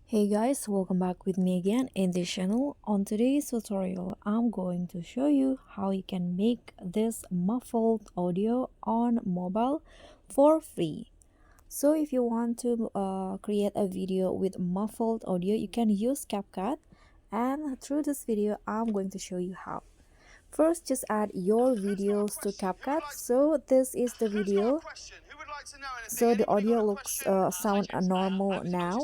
Hey guys, welcome back with me again in this channel. On today's tutorial, I'm going to show you how you can make this muffled audio on mobile for free. So if you want to create a video with muffled audio, you can use CapCut, and through this video, I'm going to show you how. First, just add your videos to CapCut. So this is the video. So the audio looks sound normal now,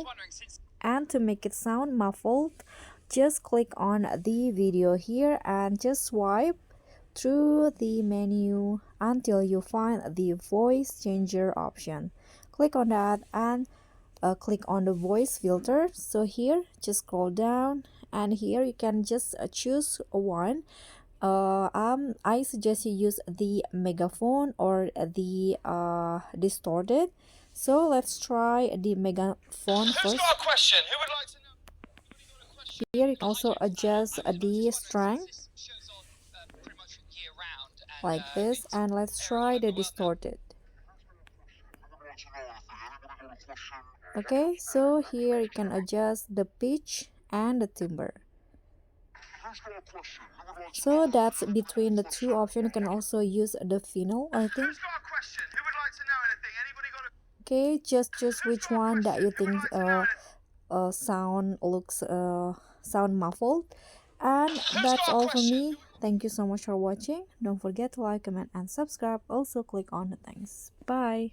and to make it sound muffled, just click on the video here and just swipe through the menu until you find the voice changer option. Click on that and click on the voice filter. So here just scroll down, and here you can just choose one. I suggest you use the megaphone or the distorted. So let's try the megaphone first. Here you can also adjust the strength like this, and let's try the distorted. Okay, so here you can adjust the pitch and the timbre. So that's between the two options. You can also use the final, I think. Okay, just choose which one that you think sound muffled. And that's all for me. Thank you so much for watching. Don't forget to like, comment, and subscribe. Also click on the thanks. Bye.